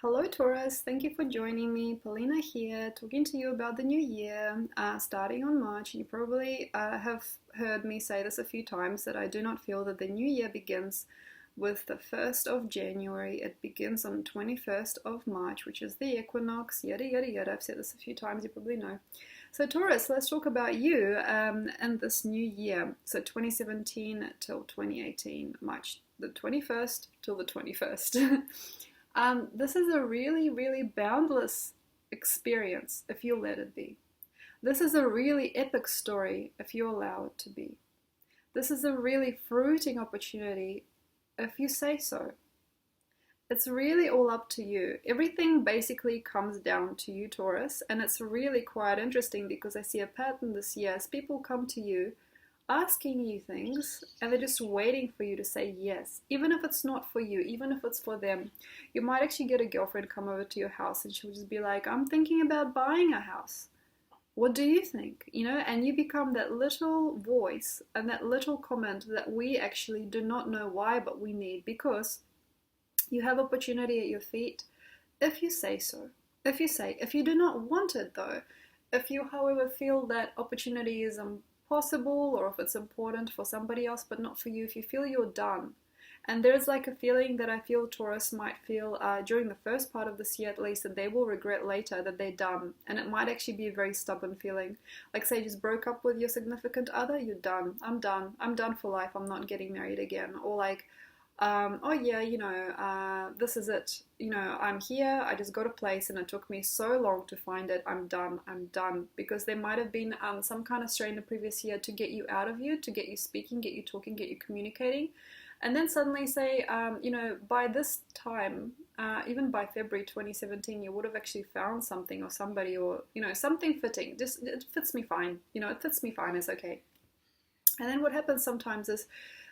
Hello Taurus, thank you for joining me. Paulina here, talking to you about the new year, starting on March. You probably have heard me say this a few times, that I do not feel that the new year begins with the 1st of January. It begins on 21st of March, which is the equinox, yada yada yada. I've said this a few times, you probably know. So Taurus, let's talk about you and this new year. So 2017 till 2018, March the 21st till the 21st. This is a really, really boundless experience if you let it be. This is a really epic story if you allow it to be. This is a really fruiting opportunity if you say so. It's really all up to you. Everything basically comes down to you, Taurus, and it's really quite interesting because I see a pattern this year as people come to you asking you things and they're just waiting for you to say yes, even if it's not for you, even if it's for them. You might actually get a girlfriend come over to your house and she'll just be like, I'm thinking about buying a house. What do you think? And you become that little voice and that little comment that we actually do not know why, but we need, because you have opportunity at your feet if you say so. If you do not want it though, if you however feel that opportunity is possible, or if it's important for somebody else but not for you, if you feel you're done. And there's like a feeling that I feel Taurus might feel during the first part of this year at least, that they will regret later that they're done. And it might actually be a very stubborn feeling. Like say you just broke up with your significant other, you're done. I'm done for life. I'm not getting married again. Or like, oh yeah, this is it. I'm here, I just got a place and it took me so long to find it. I'm done. Because there might have been some kind of strain the previous year to get you out of you, to get you speaking, get you talking, get you communicating. And then suddenly say, by this time, even by February 2017, you would have actually found something or somebody, or, something fitting. Just, it fits me fine. It fits me fine, it's okay. And then what happens sometimes is,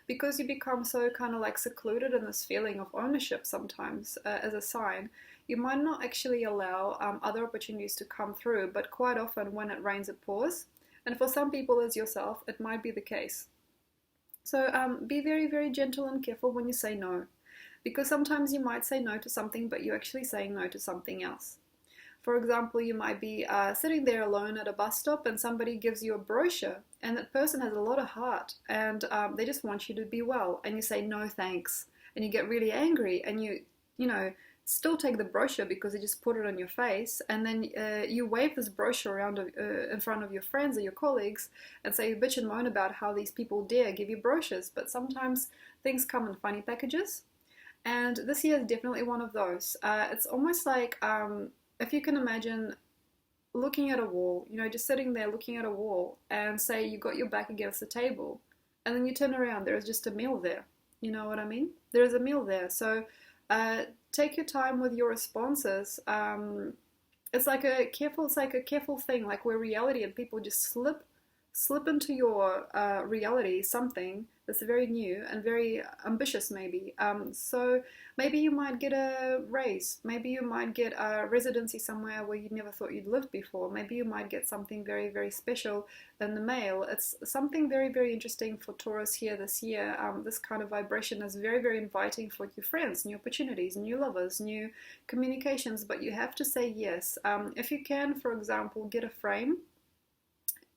because you become so kind of like secluded in this feeling of ownership sometimes as a sign, you might not actually allow other opportunities to come through, but quite often when it rains it pours. And for some people as yourself, it might be the case. So be very, very gentle and careful when you say no, because sometimes you might say no to something, but you're actually saying no to something else. For example, you might be sitting there alone at a bus stop and somebody gives you a brochure and that person has a lot of heart and they just want you to be well, and you say no thanks, and you get really angry and you still take the brochure because you just put it on your face, and then you wave this brochure around in front of your friends or your colleagues and say, bitch and moan about how these people dare give you brochures. But sometimes things come in funny packages, and this year is definitely one of those. It's almost like if you can imagine looking at a wall, just sitting there looking at a wall, and say you got your back against the table, and then you turn around, there's just a meal there. You know what I mean? There's a meal there. So take your time with your responses. It's like a careful thing, like where reality and people just slip into your reality something that's very new and very ambitious maybe. So maybe you might get a raise, maybe you might get a residency somewhere where you never thought you'd lived before, maybe you might get something very, very special in the mail. It's something very, very interesting for Taurus here this year. This kind of vibration is very, very inviting for new friends, new opportunities, new lovers, new communications, but you have to say yes. If you can, for example, get a frame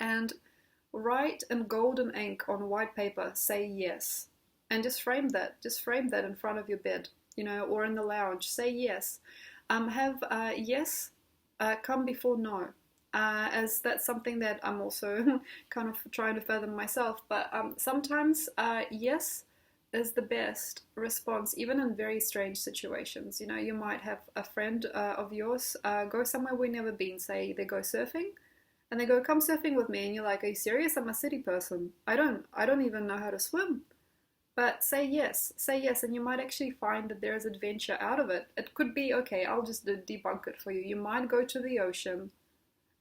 and write in golden ink on white paper, say yes, and just frame that in front of your bed, or in the lounge, say yes. Have yes come before no, as that's something that I'm also kind of trying to fathom myself, but sometimes yes is the best response, even in very strange situations. You might have a friend of yours go somewhere we've never been, say they go surfing, and they go, come surfing with me, and you're like, are you serious? I'm a city person. I don't even know how to swim. But say yes, and you might actually find that there is adventure out of it. It could be, okay, I'll just debunk it for you. You might go to the ocean,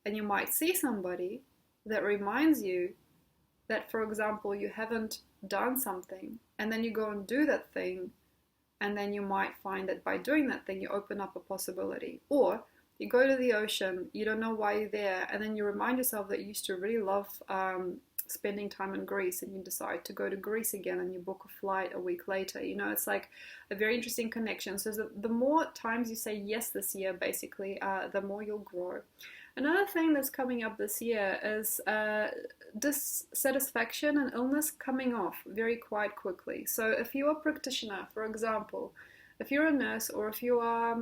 and you might see somebody that reminds you that, for example, you haven't done something, and then you go and do that thing, and then you might find that by doing that thing, you open up a possibility. Or you go to the ocean, you don't know why you're there, and then you remind yourself that you used to really love spending time in Greece and you decide to go to Greece again and you book a flight a week later. You know, it's like a very interesting connection. So the more times you say yes this year, basically, the more you'll grow. Another thing that's coming up this year is dissatisfaction and illness coming off very quite quickly. So if you're a practitioner, for example, if you're a nurse or if you are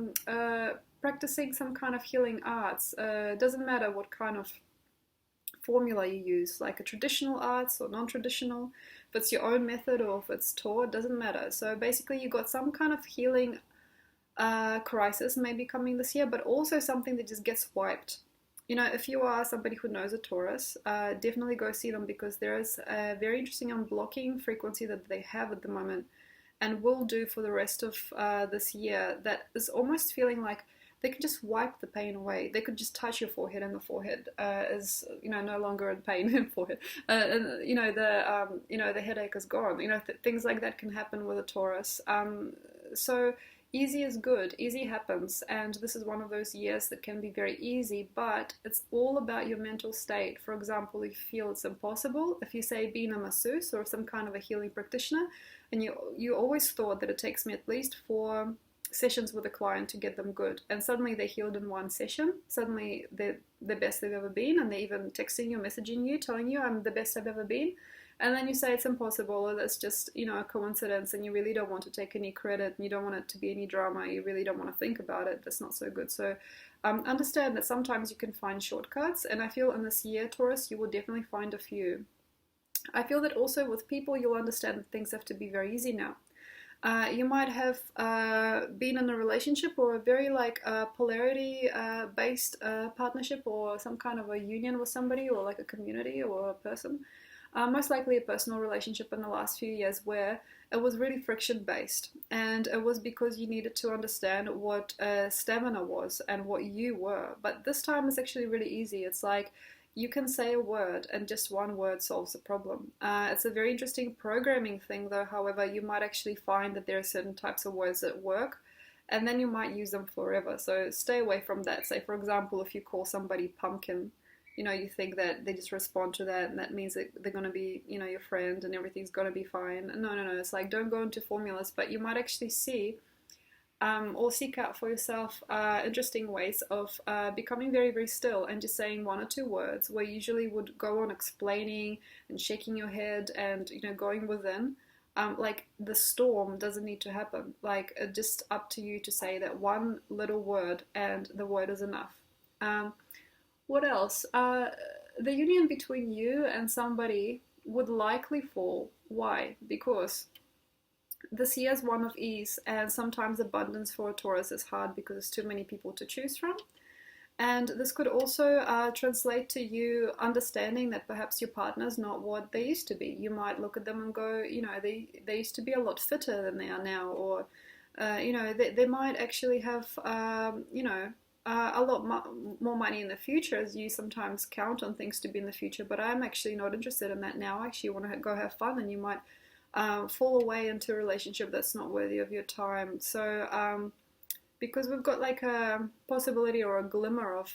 practicing some kind of healing arts, doesn't matter what kind of formula you use, like a traditional arts or non-traditional, if it's your own method or if it's taught, doesn't matter. So basically you got some kind of healing crisis maybe coming this year, but also something that just gets wiped. You know, if you are somebody who knows a Taurus, definitely go see them, because there is a very interesting unblocking frequency that they have at the moment and will do for the rest of this year, that is almost feeling like they could just wipe the pain away. They could just touch your forehead, and the forehead is, you know, no longer in pain in forehead. And you know, the headache is gone. You know, things like that can happen with a Taurus. So easy is good, easy happens, and this is one of those years that can be very easy, but it's all about your mental state. For example, if you feel it's impossible, if you say being a masseuse or some kind of a healing practitioner, and you always thought that it takes me at least 4 sessions with a client to get them good, and suddenly they healed in 1 session, suddenly they're the best they've ever been, and they're even texting you, messaging you, telling you I'm the best I've ever been. And then you say it's impossible, or that's just, you know, a coincidence, and you really don't want to take any credit, and you don't want it to be any drama, you really don't want to think about it. That's not so good. So understand that sometimes you can find shortcuts, and I feel in this year, Taurus, you will definitely find a few. I feel that also with people, you'll understand that things have to be very easy now. You might have been in a relationship or a very like polarity based partnership, or some kind of a union with somebody, or like a community or a person. Most likely a personal relationship in the last few years where it was really friction based, and it was because you needed to understand what stamina was and what you were. But this time it's actually really easy. It's like you can say a word and just one word solves the problem. It's a very interesting programming thing though. However, you might actually find that there are certain types of words that work, and then you might use them forever. So stay away from that. Say, for example, if you call somebody pumpkin, you know, you think that they just respond to that and that means that they're going to be, you know, your friend and everything's going to be fine. No. It's like, don't go into formulas, but you might actually see or seek out for yourself interesting ways of becoming very, very still and just saying 1 or 2 words, where you usually would go on explaining and shaking your head and, you know, going within. Like the storm doesn't need to happen. Like just up to you to say that one little word, and the word is enough. What else? The union between you and somebody would likely fall. Why? Because this year is one of ease, and sometimes abundance for a Taurus is hard because there's too many people to choose from. And this could also translate to you understanding that perhaps your partner's not what they used to be. You might look at them and go, you know, they used to be a lot fitter than they are now, or, you know, they might actually have, you know, a lot more money in the future, as you sometimes count on things to be in the future, but I'm actually not interested in that now. I actually want to go have fun, and you might fall away into a relationship that's not worthy of your time. So because we've got like a possibility or a glimmer of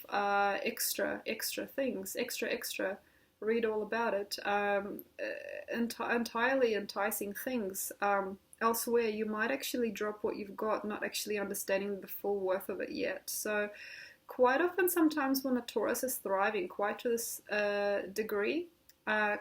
extra things, extra, read all about it, entirely enticing things elsewhere, you might actually drop what you've got, not actually understanding the full worth of it yet. So quite often, sometimes when a Taurus is thriving quite to this degree,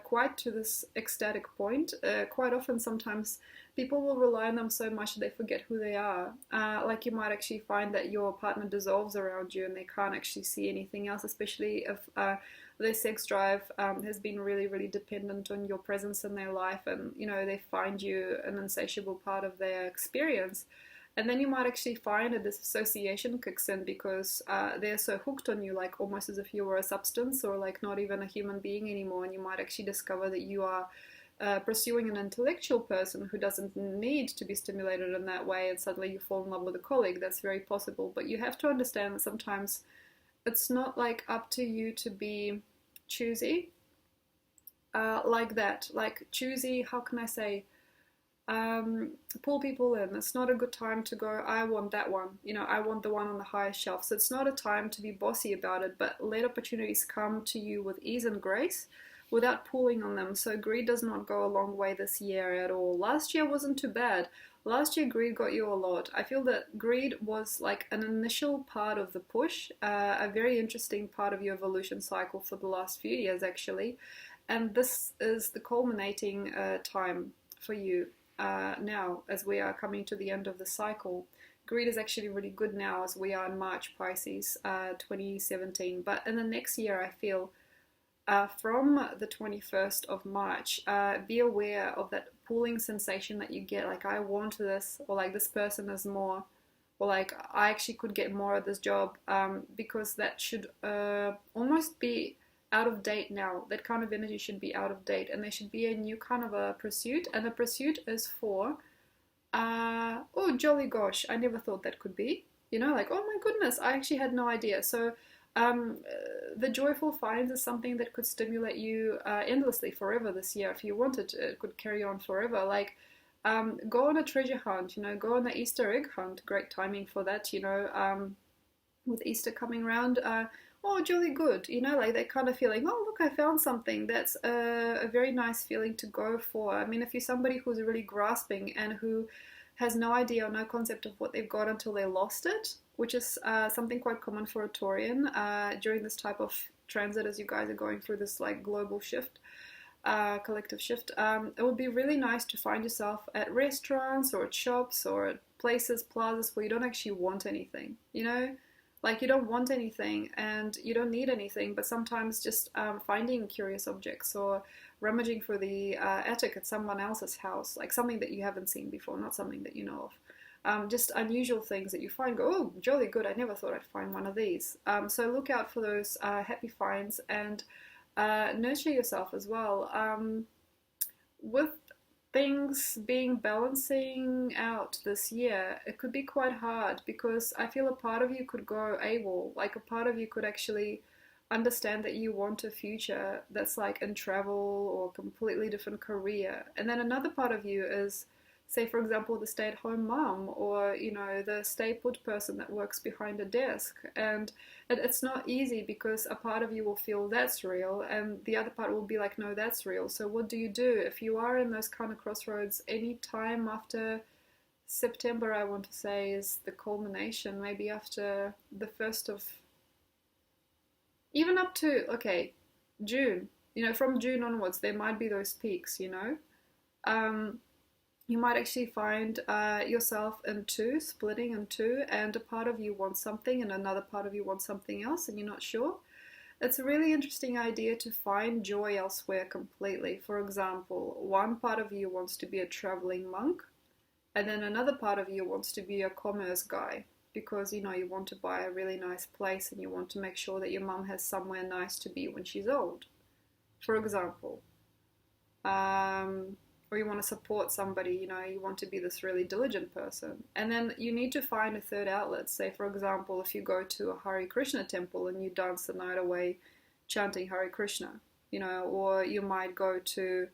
quite to this ecstatic point, quite often sometimes people will rely on them so much that they forget who they are. Like you might actually find that your partner dissolves around you and they can't actually see anything else, especially if their sex drive has been really, really dependent on your presence in their life, and you know, they find you an insatiable part of their experience. And then you might actually find a disassociation kicks in because they're so hooked on you, like almost as if you were a substance or like not even a human being anymore. And you might actually discover that you are pursuing an intellectual person who doesn't need to be stimulated in that way, and suddenly you fall in love with a colleague. That's very possible. But you have to understand that sometimes it's not like up to you to be choosy like that. Like choosy, how can I say? Pull people in. It's not a good time to go, I want that one, you know, I want the one on the highest shelf. So it's not a time to be bossy about it, but let opportunities come to you with ease and grace. without pulling on them. So greed does not go a long way this year at all. Last year wasn't too bad. Last year greed got you a lot. I feel that greed was like an initial part of the push, a very interesting part of your evolution cycle for the last few years actually. And this is the culminating time for you now, as we are coming to the end of the cycle. Greed is actually really good now as we are in March, Pisces, 2017. But in the next year, I feel from the 21st of March, be aware of that pulling sensation that you get, like I want this, or like this person is more, or like I actually could get more of this job, because that should almost be out of date now. That kind of energy should be out of date, and there should be a new kind of a pursuit, and the pursuit is for oh jolly gosh, I never thought that could be, like, oh my goodness, I actually had no idea. So the joyful finds is something that could stimulate you endlessly forever this year if you wanted to. It could carry on forever. Like go on a treasure hunt, go on the Easter egg hunt. Great timing for that, with Easter coming around. Oh, jolly good, like that kind of feeling. Oh, look, I found something. That's a very nice feeling to go for. I mean, if you're somebody who's really grasping and who has no idea or no concept of what they've got until they lost it, which is something quite common for a Taurian during this type of transit, as you guys are going through this like global shift, collective shift. It would be really nice to find yourself at restaurants or at shops or at places, plazas where you don't actually want anything, like you don't want anything and you don't need anything, but sometimes just finding curious objects or rummaging for the attic at someone else's house, like something that you haven't seen before, not something that you know of. Just unusual things that you find, go, oh, jolly good, I never thought I'd find one of these. So look out for those happy finds and nurture yourself as well. With things being balancing out this year, it could be quite hard because I feel a part of you could go AWOL, like a part of you could actually understand that you want a future that's like in travel or completely different career, and then another part of you is, say for example, the stay-at-home mom or the stay-put person that works behind a desk, and it's not easy because a part of you will feel that's real and the other part will be like, no, that's real. So what do you do if you are in those kind of crossroads? Any time after September, I want to say, is the culmination. Maybe after the 1st of, even up to, okay, June, from June onwards there might be those peaks. You might actually find yourself in two, splitting in two, and a part of you wants something and another part of you wants something else and you're not sure. It's a really interesting idea to find joy elsewhere completely. For example, one part of you wants to be a traveling monk, and then another part of you wants to be a commerce guy because you want to buy a really nice place and you want to make sure that your mum has somewhere nice to be when she's old, for example. Or you want to support somebody, you want to be this really diligent person. And then you need to find a third outlet. Say, for example, if you go to a Hare Krishna temple and you dance the night away chanting Hare Krishna, or you might go to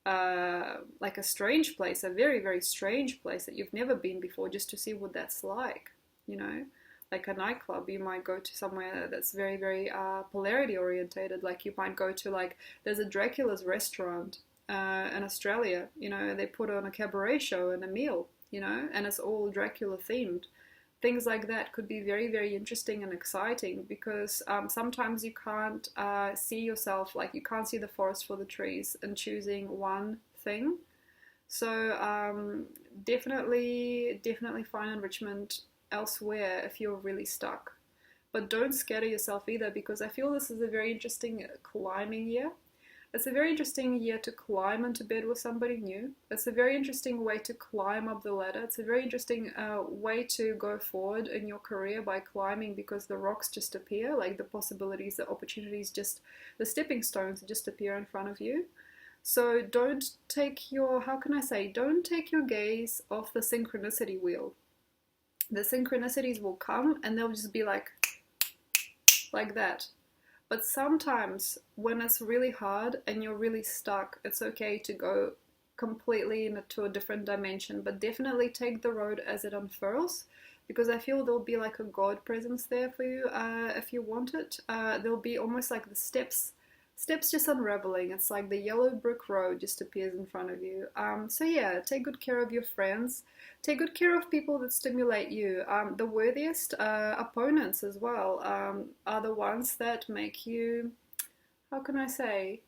like a strange place, a very, very strange place that you've never been before just to see what that's like, like a nightclub. You might go to somewhere that's very, very polarity orientated. Like you might go to, like, there's a Dracula's restaurant in Australia, they put on a cabaret show and a meal, and it's all Dracula themed. Things like that could be very, very interesting and exciting because sometimes you can't see yourself, like you can't see the forest for the trees in choosing one thing. So definitely find enrichment elsewhere if you're really stuck. But don't scatter yourself either, because I feel this is a very interesting climbing year. It's a very interesting year to climb into bed with somebody new. It's a very interesting way to climb up the ladder. It's a very interesting way to go forward in your career by climbing, because the rocks just appear, like the possibilities, the opportunities, just the stepping stones just appear in front of you. So don't take your, don't take your gaze off the synchronicity wheel. The synchronicities will come and they'll just be like that. But sometimes when it's really hard and you're really stuck, it's okay to go completely into a different dimension, but definitely take the road as it unfurls, because I feel there'll be like a God presence there for you if you want it. There'll be almost like the steps steps just unraveling. It's like the yellow brick road just appears in front of you. So yeah, take good care of your friends. Take good care of people that stimulate you. The worthiest opponents as well are the ones that make you, how can I say,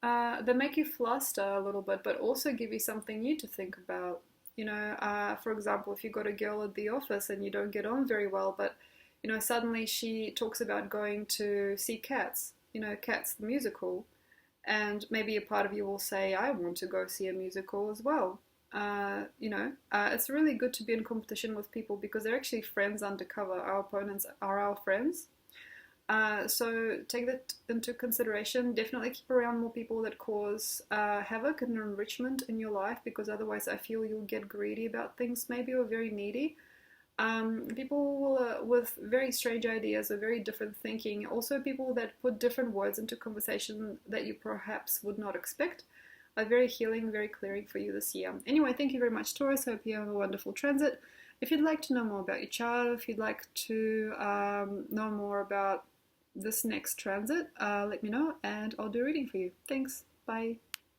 they make you fluster a little bit, but also give you something new to think about. For example, if you got a girl at the office and you don't get on very well, but suddenly she talks about going to see Cats, Cats the musical, and maybe a part of you will say, I want to go see a musical as well. It's really good to be in competition with people because they're actually friends undercover. Our opponents are our friends. So take that into consideration. Definitely keep around more people that cause havoc and enrichment in your life, because otherwise I feel you'll get greedy about things maybe, or very needy. People with very strange ideas or very different thinking. Also people that put different words into conversation that you perhaps would not expect, are very healing, very clearing for you this year. Anyway, thank you very much, Taurus. Hope you have a wonderful transit. If you'd like to know more about your chart, if you'd like to know more about this next transit, let me know and I'll do a reading for you. Thanks. Bye.